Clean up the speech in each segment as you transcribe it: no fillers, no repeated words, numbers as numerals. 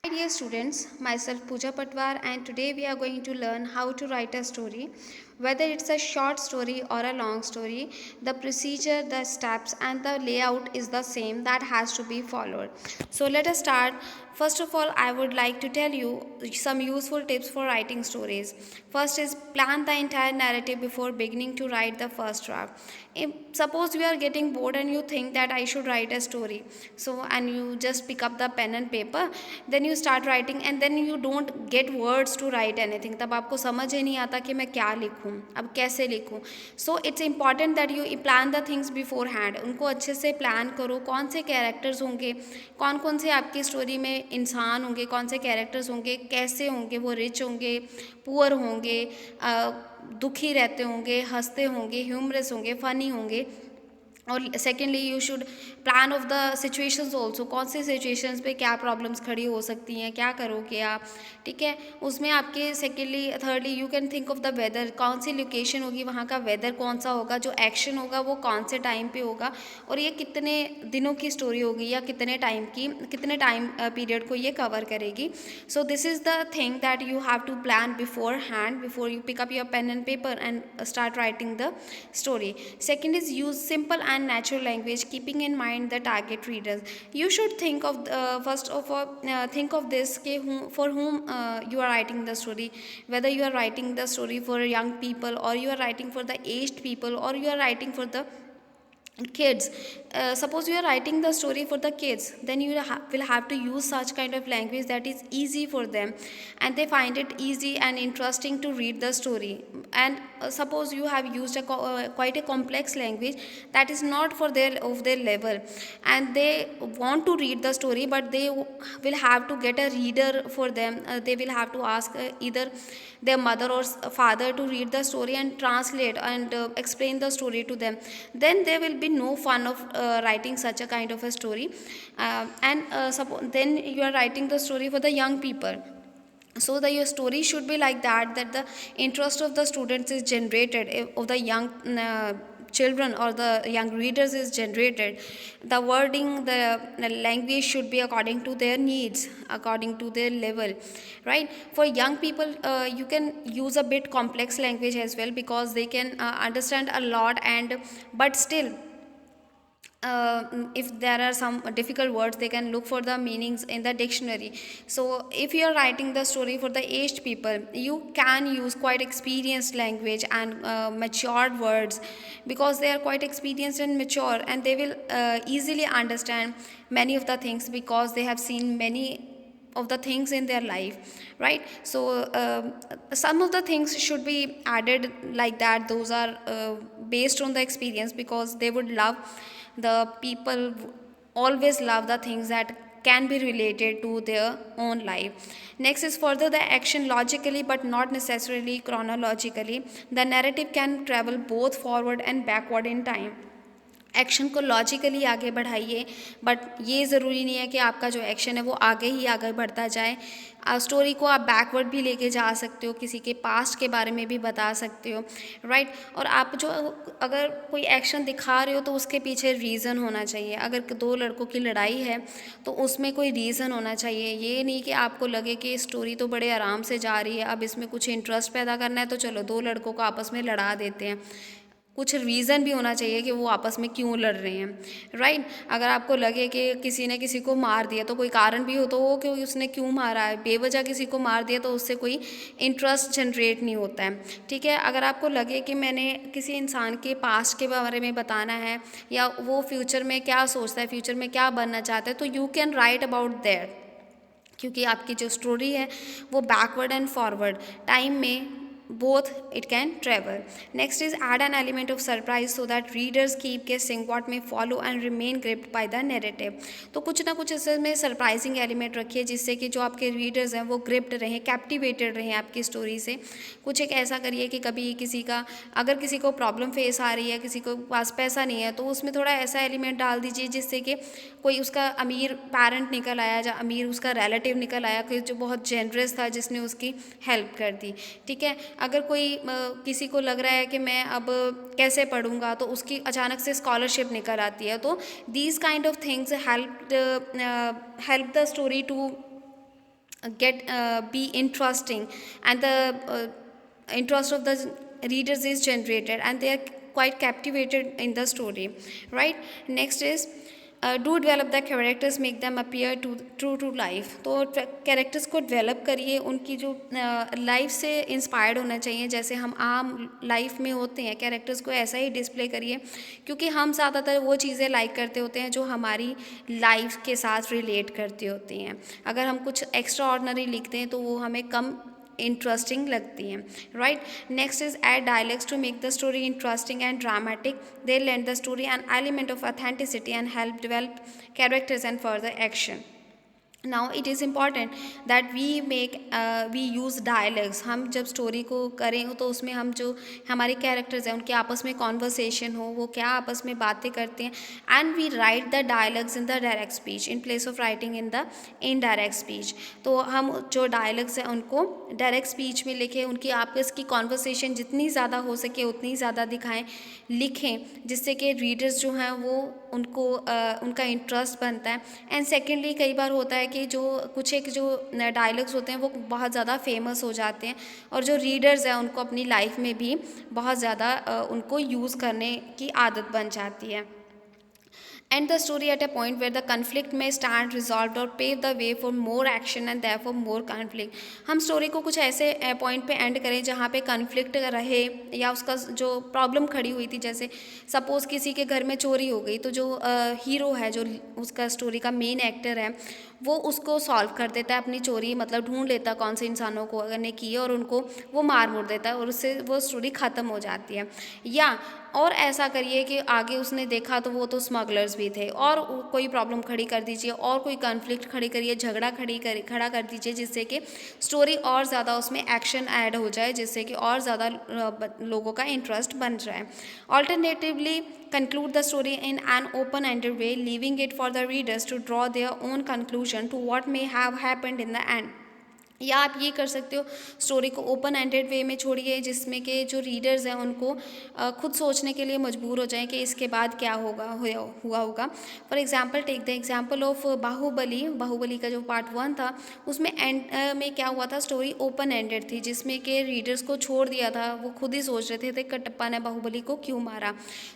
Hi dear students, myself Pooja Patwar and today we are going to learn how to write a story. Whether it's a short story or a long story, the procedure, the steps and the layout is the same that has to be followed. So let us start. First of all, I would like to tell you some useful tips for writing stories. First is plan the entire narrative before beginning to write the first draft. Suppose you are getting bored and you think that I should write a story. So and you just pick up the pen and paper, then you start writing and then you don't get words to write anything. तब आपको समझ ही नहीं आता कि मैं क्या लिखूं, अब कैसे लिखूं. So it's important that you plan the things beforehand. उनको अच्छे से प्लान करो, कौन से कैरेक्टर्स होंगे, कौन कौन से आपकी स्टोरी में इंसान होंगे, कौन से कैरेक्टर्स होंगे, कैसे होंगे, वो रिच होंगे, पुअर होंगे, दुखी रहते होंगे, हंसते होंगे, ह्यूमरस होंगे, फ़नी होंगे. और secondly you should plan of the situations also. कौन से सिचुएशंस पे क्या प्रॉब्लम्स खड़ी हो सकती हैं, क्या करोगे आप, ठीक है. उसमें आपके secondly thirdly you can think of the weather. कौन सी लोकेशन होगी, वहाँ का वेदर कौन सा होगा, जो एक्शन होगा वो कौन से टाइम पे होगा, और ये कितने दिनों की स्टोरी होगी या कितने टाइम पीरियड को ये कवर करेगी. So this is the thing that you have to plan beforehand before you pick up your pen and paper and start writing the story. Second is use simple and natural language, keeping in mind the target readers. You should think of first of all think of this for whom you are writing the story. Whether you are writing the story for young people, or you are writing for the aged people, or you are writing for the kids. Suppose you are writing the story for the kids, then you will have to use such kind of language that is easy for them and they find it easy and interesting to read the story. And suppose you have used quite a complex language that is not for their level, and they want to read the story but they will have to get a reader for them. They will have to ask either their mother or father to read the story and translate and explain the story to them. Then there will be no fun of writing such a kind of a story. Then you are writing the story for the young people, so that your story should be like that the interest of the students is generated, of the young children or the young readers is generated. The wording, the language should be according to their needs, according to their level, right. For young people, you can use a bit complex language as well, because they can understand a lot, and but still if there are some difficult words, they can look for the meanings in the dictionary. So if you are writing the story for the aged people, you can use quite experienced language and matured words, because they are quite experienced and mature, and they will easily understand many of the things, because they have seen many of the things in their life, right. So some of the things should be added like that. Those are based on the experience, because they would love, the people always love the things that can be related to their own life. Next is further the action logically but not necessarily chronologically. The narrative can travel both forward and backward in time. Action को logically आगे बढ़ाइए, but ये ज़रूरी नहीं है कि आपका जो एक्शन है वो आगे ही आगे बढ़ता जाए. स्टोरी को आप बैकवर्ड भी लेके जा सकते हो, किसी के पास्ट के बारे में भी बता सकते हो, राइट. और आप जो अगर कोई एक्शन दिखा रहे हो तो उसके पीछे रीज़न होना चाहिए. अगर दो लड़कों की लड़ाई है तो उसमें कोई रीज़न होना चाहिए. ये नहीं कि आपको लगे कि स्टोरी तो बड़े आराम से जा रही है, अब इसमें कुछ इंटरेस्ट पैदा करना है तो चलो दो लड़कों को आपस में लड़ा देते हैं. कुछ रीज़न भी होना चाहिए कि वो आपस में क्यों लड़ रहे हैं, राइट. अगर आपको लगे कि किसी ने किसी को मार दिया तो कोई कारण भी हो, तो वो कि उसने क्यों मारा है, बेवजह किसी को मार दिया, तो उससे कोई इंटरेस्ट जनरेट नहीं होता है, ठीक है. अगर आपको लगे कि मैंने किसी इंसान के पास्ट के बारे में बताना है, या वो फ्यूचर में क्या सोचता है, फ्यूचर में क्या बनना चाहता है, तो you can write about that, क्योंकि आपकी जो स्टोरी है वो बैकवर्ड एंड फॉरवर्ड टाइम में both it can travel. Next is add an element of surprise so that readers keep guessing what may follow and remain gripped by the narrative. तो कुछ ना कुछ इसमें सरप्राइजिंग एलिमेंट रखिए, जिससे कि जो आपके रीडर्स हैं वो ग्रिप्ड रहें, कैप्टिवेटेड रहें आपकी स्टोरी से. कुछ एक ऐसा करिए कि कभी किसी का, अगर किसी को प्रॉब्लम फेस आ रही है, किसी को पास पैसा नहीं है, तो उसमें थोड़ा ऐसा एलिमेंट डाल दीजिए जिससे कि कोई उसका अमीर पेरेंट निकल आया, या अमीर उसका रिलेटिव निकल आया, कोई जो बहुत जेनरस था जिसने उसकी हेल्प कर दी, ठीक है. अगर कोई किसी को लग रहा है कि मैं अब कैसे पढ़ूंगा, तो उसकी अचानक से स्कॉलरशिप निकल आती है. तो these kind of things help the story to get be interesting, and the interest of the readers is generated, and they are quite captivated in the story, right? Next is do develop the characters, make them appear to true to life. तो characters को develop करिए, उनकी जो life से inspired होना चाहिए, जैसे हम आम लाइफ में होते हैं, कैरेक्टर्स को ऐसा ही डिस्प्ले करिए, क्योंकि हम ज़्यादातर वो चीज़ें लाइक करते होते हैं जो हमारी लाइफ के साथ रिलेट करती होती हैं। अगर हम कुछ एक्स्ट्रा ऑर्डिनरी लिखते हैं तो वो हमें कम इंटरेस्टिंग लगती हैं, right? Next is add dialogues to make the story interesting and dramatic, they lend the story an element of authenticity and help develop characters and further action. Now it is important that we use dialogues. हम जब story को करें तो उसमें हम जो हमारे characters हैं उनके आपस में कॉन्वर्सेशन हो, वो क्या आपस में बातें करते हैं, and we write the dialogues in the direct speech in place of writing in the indirect speech. तो हम जो डायलॉग्स हैं उनको डायरेक्ट स्पीच में लिखें, उनकी आपस की कॉन्वर्सेशन जितनी ज़्यादा हो सके उतनी ज़्यादा दिखाएं, लिखें, जिससे कि रीडर्स जो हैं वो उनको उनका इंटरेस्ट बनता है। एंड सेकेंडली कई बार होता है कि जो कुछ एक जो डायलॉग्स होते हैं वो बहुत ज़्यादा फेमस हो जाते हैं, और जो रीडर्स हैं उनको अपनी लाइफ में भी बहुत ज़्यादा उनको यूज़ करने की आदत बन जाती है। End the story at a point where the conflict may stand resolved or pave the way for more action and therefore more conflict। हम स्टोरी को कुछ ऐसे पॉइंट पे एंड करें जहाँ पे कन्फ्लिक्ट रहे, या उसका जो प्रॉब्लम खड़ी हुई थी, जैसे सपोज़ किसी के घर में चोरी हो गई, तो जो हीरो है, जो उसका स्टोरी का मेन एक्टर है, वो उसको सॉल्व कर देता है अपनी चोरी, मतलब ढूंढ लेता कौन से इंसानों को ने की है और उनको वो मार मुड़ देता है, और उससे वो स्टोरी ख़त्म हो जाती है। या और ऐसा करिए कि आगे उसने देखा तो वो तो स्मगलर्स भी थे, और कोई प्रॉब्लम खड़ी कर दीजिए, और कोई कॉन्फ्लिक्ट खड़ी करिए, झगड़ा खड़ा कर दीजिए, जिससे कि स्टोरी और ज़्यादा उसमें एक्शन ऐड हो जाए, जिससे कि और ज़्यादा लोगों का इंटरेस्ट बन जाए। Alternatively conclude the story in an open-ended way, leaving it for the readers to draw their own conclusion to what may have happened in the end। या आप ये कर सकते हो, स्टोरी को ओपन एंडेड वे में छोड़िए, जिसमें कि जो रीडर्स हैं उनको खुद सोचने के लिए मजबूर हो जाएं कि इसके बाद क्या हुआ होगा। For example take the example of Baahubali का जो पार्ट 1 था, उसमें एंड में क्या हुआ था, स्टोरी ओपन एंडेड थी, जिसमें कि रीडर्स को छोड़ दिया था, वो खुद ही सोच रहे थे कटप्पा ने बाहुबली को क्यों मारा।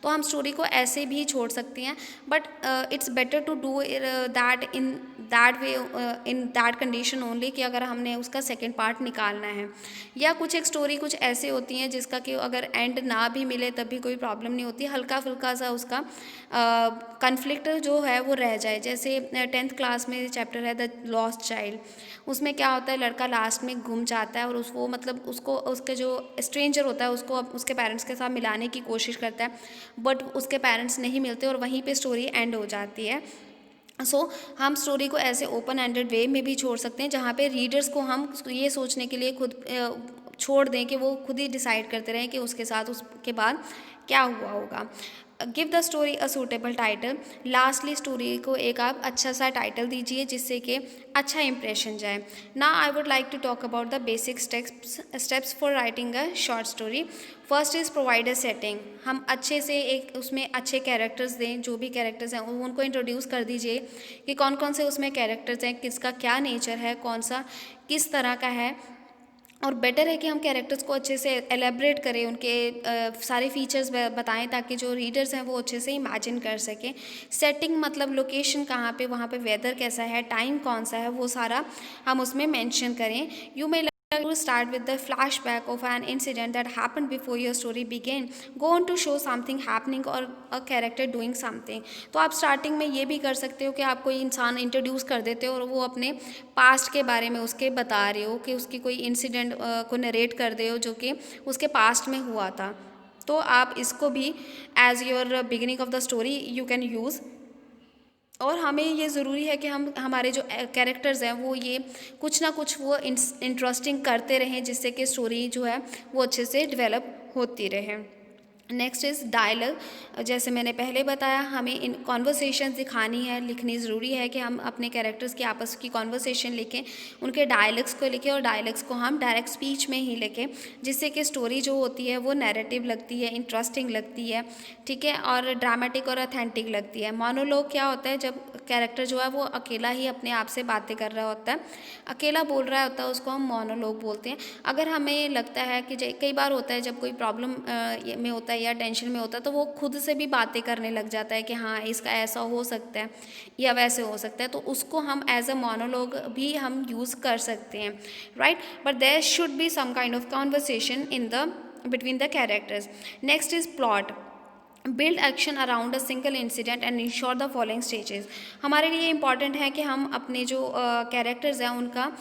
तो हम स्टोरी को ऐसे भी छोड़ सकते हैं, but it's better to do that in that way, in that condition only, कि अगर हमने उसका सेकेंड पार्ट निकालना है। या कुछ एक स्टोरी कुछ ऐसे होती हैं जिसका कि अगर एंड ना भी मिले तब भी कोई प्रॉब्लम नहीं होती, हल्का फुल्का सा उसका कन्फ्लिक्ट जो है वो रह जाए। जैसे 10th क्लास में चैप्टर है द लॉस्ट चाइल्ड, उसमें क्या होता है, लड़का लास्ट में गुम जाता है, और उसको मतलब उसको उसके जो स्ट्रेंजर होता है उसको उसके पेरेंट्स के साथ मिलाने की कोशिश करता है, बट उसके पेरेंट्स नहीं मिलते, और वहीं पे स्टोरी एंड हो जाती है। हम स्टोरी को ऐसे ओपन एंडेड वे में भी छोड़ सकते हैं, जहाँ पे रीडर्स को हम ये सोचने के लिए खुद छोड़ दें कि वो खुद ही डिसाइड करते रहें कि उसके साथ उसके बाद क्या हुआ होगा। Give the story a suitable title. Lastly story को एक आप अच्छा सा टाइटल दीजिए जिससे कि अच्छा इंप्रेशन जाए। Now I would like to talk about the basic steps for writing a short story. First is provide a setting. हम अच्छे से एक उसमें अच्छे कैरेक्टर्स दें, जो भी कैरेक्टर्स हैं उनको इंट्रोड्यूस कर दीजिए कि कौन कौन से उसमें कैरेक्टर्स हैं, किसका क्या नेचर है, कौन सा किस तरह का है। और बेटर है कि हम कैरेक्टर्स को अच्छे से एलेबरेट करें, उनके सारे फीचर्स बताएं ताकि जो रीडर्स हैं वो अच्छे से इमेजिन कर सकें। सेटिंग मतलब लोकेशन कहाँ पे, वहाँ पे वेदर कैसा है, टाइम कौन सा है, वो सारा हम उसमें मेंशन करें। You may to start with the flashback of an incident that happened before your story began. Go on to show something happening or a character doing something। तो आप स्टार्टिंग में ये भी कर सकते हो कि आप कोई इंसान इंट्रोड्यूस कर देते हो और वो अपने पास्ट के बारे में उसके बता रहे हो, कि उसकी कोई इंसिडेंट को नरेट कर दे हो जो कि उसके पास्ट में हुआ था। तो आप इसको भी as your beginning of the story you can use. और हमें ये ज़रूरी है कि हम हमारे जो कैरेक्टर्स हैं वो ये कुछ ना कुछ वो इंटरेस्टिंग करते रहें, जिससे कि स्टोरी जो है वो अच्छे से डेवलप होती रहे। Next is dialogue. जैसे मैंने पहले बताया, हमें इन कॉन्वर्सेशन दिखानी है, लिखनी ज़रूरी है कि हम अपने कैरेक्टर्स की आपस की कॉन्वर्सेशन लिखें, उनके डायलॉग्स को लिखें और डायलॉग्स को हम डायरेक्ट स्पीच में ही लिखें, जिससे कि स्टोरी जो होती है वो नैरेटिव लगती है, इंटरेस्टिंग लगती है, ठीक है, और ड्रामेटिक और ऑथेंटिक लगती है। मोनोलॉग क्या होता है, जब कैरेक्टर जो है वो अकेला ही अपने आप से बातें कर रहा होता है, अकेला बोल रहा होता है, उसको हम मोनोलॉग बोलते हैं। अगर हमें लगता है कि कई बार होता है जब कोई प्रॉब्लम में होता है या टेंशन में होता है, तो वो खुद से भी बातें करने लग जाता है कि हाँ इसका ऐसा हो सकता है या वैसे हो सकता है, तो उसको हम एज अ मोनोलॉग भी हम यूज़ कर सकते हैं, right. But there should be some kind of conversation in the between the characters. Next is plot. Build action around a single incident and ensure the following stages. हमारे लिए important है कि हम अपने जो कैरेक्टर्स हैं उनका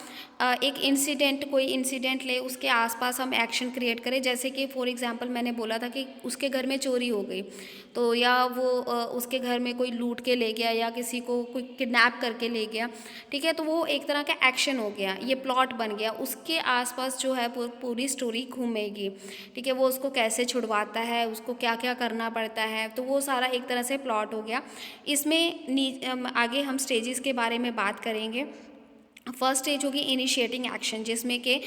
एक इंसिडेंट, कोई इंसिडेंट ले, उसके आसपास हम एक्शन क्रिएट करें। जैसे कि फॉर एग्जांपल मैंने बोला था कि उसके घर में चोरी हो गई, तो या वो उसके घर में कोई लूट के ले गया या किसी को कोई किडनैप करके ले गया, ठीक है, तो वो एक तरह का एक्शन हो गया, ये प्लॉट बन गया। उसके आसपास जो है पूरी स्टोरी घूमेगी, ठीक है, वो उसको कैसे छुड़वाता है, उसको क्या क्या करना पड़ता है, तो वो सारा एक तरह से प्लॉट हो गया। इसमें आगे हम स्टेजेस के बारे में बात करेंगे। फर्स्ट स्टेज होगी इनिशिएटिंग एक्शन, जिसमें कि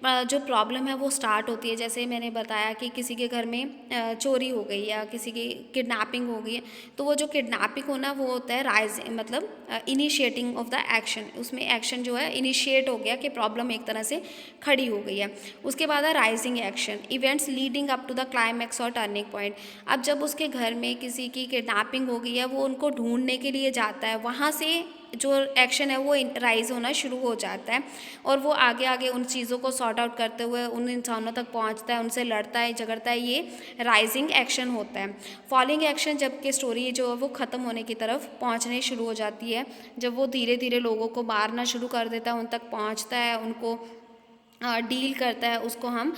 जो प्रॉब्लम है वो स्टार्ट होती है। जैसे मैंने बताया कि किसी के घर में चोरी हो गई या किसी की किडनैपिंग हो गई है, तो वो जो किडनैपिंग होना वो होता है राइज, मतलब इनिशिएटिंग ऑफ द एक्शन। उसमें एक्शन जो है इनिशिएट हो गया कि प्रॉब्लम एक तरह से खड़ी हो गई है। उसके बाद है rising action, events leading up to the climax और टर्निंग पॉइंट। अब जब उसके घर में किसी की किडनैपिंग हो गई है, वो उनको ढूंढने के लिए जाता है, वहाँ से जो एक्शन है वो राइज होना शुरू हो जाता है और वो आगे आगे उन चीज़ों को सॉर्ट आउट करते हुए उन इंसानों तक पहुंचता है, उनसे लड़ता है, झगड़ता है, ये राइजिंग एक्शन होता है। फॉलिंग एक्शन, जबकि स्टोरी जो है वो ख़त्म होने की तरफ पहुंचने शुरू हो जाती है, जब वो धीरे धीरे लोगों को मारना शुरू कर देता है, उन तक पहुंचता है, उनको डील करता है, उसको हम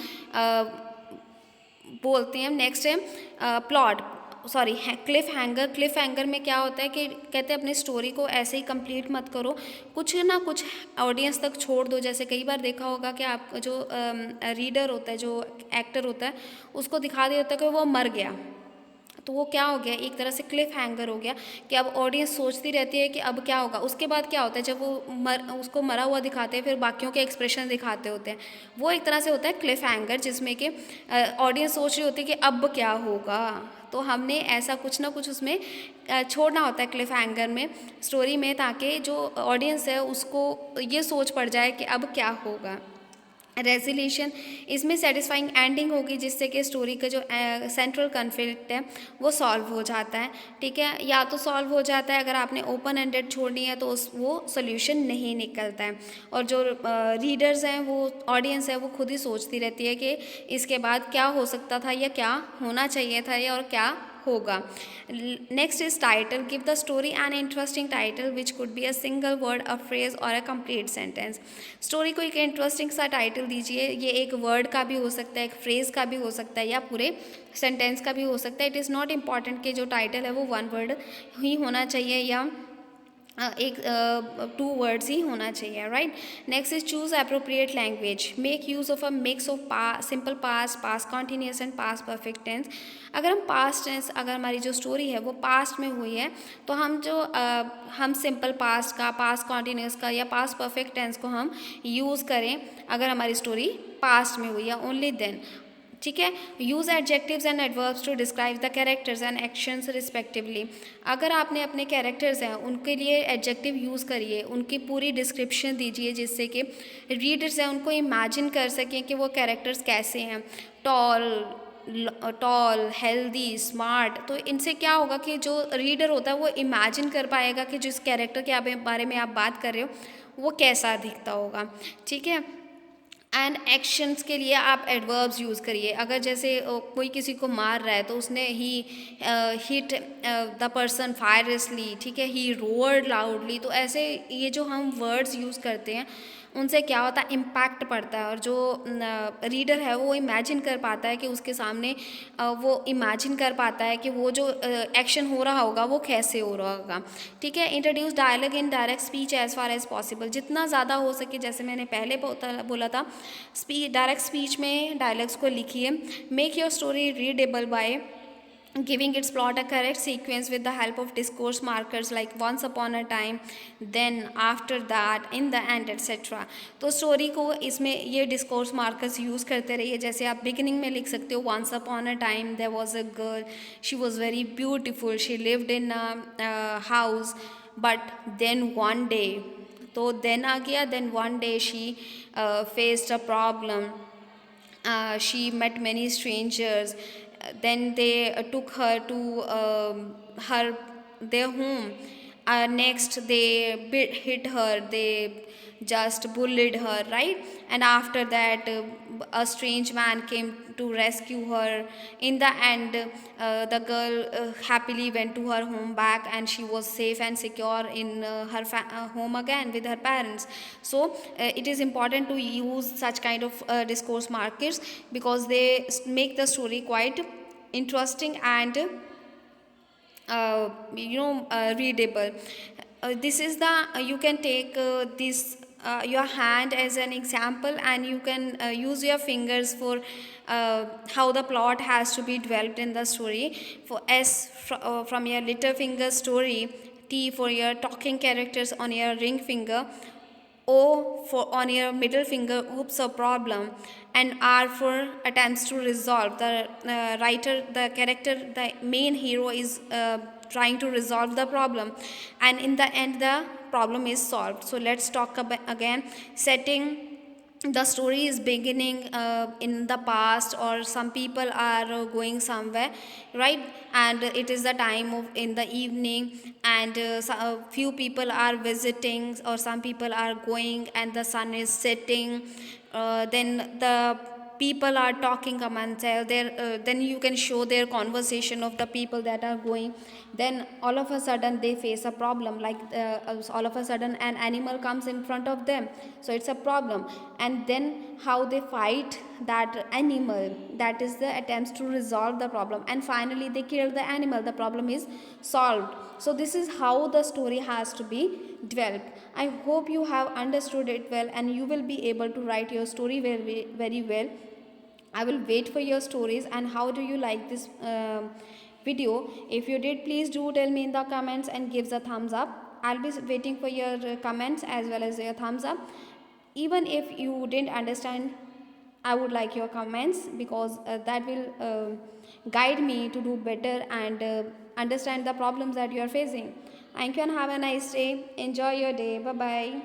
बोलते हैं। नेक्स्ट है plot, sorry Cliff hanger. Cliff hanger में क्या होता है कि कहते हैं अपनी स्टोरी को ऐसे ही कंप्लीट मत करो, कुछ ना कुछ ऑडियंस तक छोड़ दो। जैसे कई बार देखा होगा कि आप जो रीडर होता है, जो एक्टर होता है, उसको दिखा दिया होता है कि वो मर गया, तो वो क्या हो गया, एक तरह से क्लिफ हैंगर हो गया कि अब ऑडियंस सोचती रहती है कि अब क्या होगा। उसके बाद क्या होता है, जब वो उसको मरा हुआ दिखाते हैं, फिर बाकियों के एक्सप्रेशन दिखाते होते हैं, वो एक तरह से होता है क्लिफ हैंगर, जिसमें कि ऑडियंस सोच रही होती है कि अब क्या होगा। तो हमने ऐसा कुछ ना कुछ उसमें छोड़ना होता है क्लिफ हैंगर में, स्टोरी में, ताकि जो ऑडियंस है उसको ये सोच पड़ जाए कि अब क्या होगा। रेजोल्यूशन, इसमें सेटिस्फाइंग एंडिंग होगी, जिससे कि स्टोरी का जो सेंट्रल कन्फ्लिक्ट है वो सॉल्व हो जाता है, ठीक है। या तो सॉल्व हो जाता है, अगर आपने ओपन एंडेड छोड़नी है तो वो सोल्यूशन नहीं निकलता है, और जो रीडर्स हैं, वो ऑडियंस है, वो खुद ही सोचती रहती है कि इसके बाद क्या हो सकता था या क्या होना चाहिए था या और क्या होगा। Next is title. Give the story an interesting title which could be a single word, a phrase और अ कंप्लीट सेंटेंस। स्टोरी को एक इंटरेस्टिंग सा टाइटल दीजिए। ये एक वर्ड का भी हो सकता है, एक फ्रेज का भी हो सकता है, या पूरे सेंटेंस का भी हो सकता है। इट इज़ नॉट इम्पॉर्टेंट कि जो टाइटल है वो वन वर्ड ही होना चाहिए या एक 2 वर्ड्स ही होना चाहिए, right. Next is choose appropriate language. Make use of a mix of simple past, past continuous and past perfect tense. अगर हम पास्ट टेंस, अगर हमारी जो स्टोरी है वो पास्ट में हुई है, तो हम सिंपल पास्ट का, पास्ट कॉन्टीन्यूस का या पास्ट परफेक्ट टेंस को हम यूज़ करें अगर हमारी स्टोरी पास्ट में हुई है, ओनली देन, ठीक है। Use adjectives and adverbs to describe the characters and actions respectively. अगर आपने अपने कैरेक्टर्स हैं उनके लिए एडजेक्टिव यूज़ करिए, उनकी पूरी डिस्क्रिप्शन दीजिए, जिससे कि रीडर्स हैं उनको इमेजिन कर सकें कि वो कैरेक्टर्स कैसे हैं। टॉल, हेल्दी, स्मार्ट, तो इनसे क्या होगा कि जो रीडर होता है वो इमेजिन कर पाएगा कि जिस कैरेक्टर के बारे में आप बात कर रहे हो वो कैसा दिखता होगा, ठीक है। एंड एक्शंस के लिए आप एडवर्ब्स यूज़ करिए। अगर जैसे कोई किसी को मार रहा है तो उसने ही हिट द पर्सन फायरसली, ठीक है, ही रोअर्ड लाउडली, तो ऐसे ये जो हम वर्ड्स यूज़ करते हैं उनसे क्या होता है, इम्पैक्ट पड़ता है, और जो रीडर है वो इमेजिन कर पाता है कि उसके सामने वो इमेजिन कर पाता है कि वो जो एक्शन हो रहा होगा वो कैसे हो रहा होगा, ठीक है। Introduce dialogue in direct speech as far as possible, जितना ज़्यादा हो सके। जैसे मैंने पहले बोला था डायरेक्ट स्पीच में डायलॉग्स को लिखिए. Make your story readable by giving its plot a correct sequence with the help of discourse markers like once upon a time, then, after that, in the end, etc. तो story को इसमें ये discourse markers use करते रहिए. जैसे आप beginning में लिख सकते हो, once upon a time there was a girl, she was very beautiful, she lived in a house, but then one day, तो then आ गया, then one day she faced a problem. She met many strangers. Then they took her to her their home. Next, they hit her. They just bullied her, right? And after that, a strange man came to rescue her. In the end, the girl happily went to her home back, and she was safe and secure in her home again with her parents. So it is important to use such kind of discourse markers, because they make the story quite interesting and readable. This is the you can take this your hand as an example, and you can use your fingers for how the plot has to be developed in the story. For from your little finger story, T for your talking characters on your ring finger, O for on your middle finger, oops, a problem, and R for attempts to resolve. The writer, the character, the main hero is trying to resolve the problem, and in the end, the problem is solved. So let's talk about again setting. The story is beginning in the past, or some people are going somewhere, right? And it is the time of in the evening, and a few people are visiting, or some people are going, and the sun is setting. Then the people are talking among themselves. Then you can show their conversation of the people that are going. Then all of a sudden they face a problem, like all of a sudden an animal comes in front of them, so it's a problem. And then how they fight that animal, that is the attempts to resolve the problem, and finally they kill the animal, the problem is solved. So this is how the story has to be developed. I hope you have understood it well, and you will be able to write your story very, very well. I will wait for your stories. And how do you like this video? If you did, please do tell me in the comments and give a thumbs up. I'll be waiting for your comments as well as your thumbs up. Even if you didn't understand, I would like your comments, because that will guide me to do better and understand the problems that you are facing. Thank you and have a nice day. Enjoy your day. Bye bye.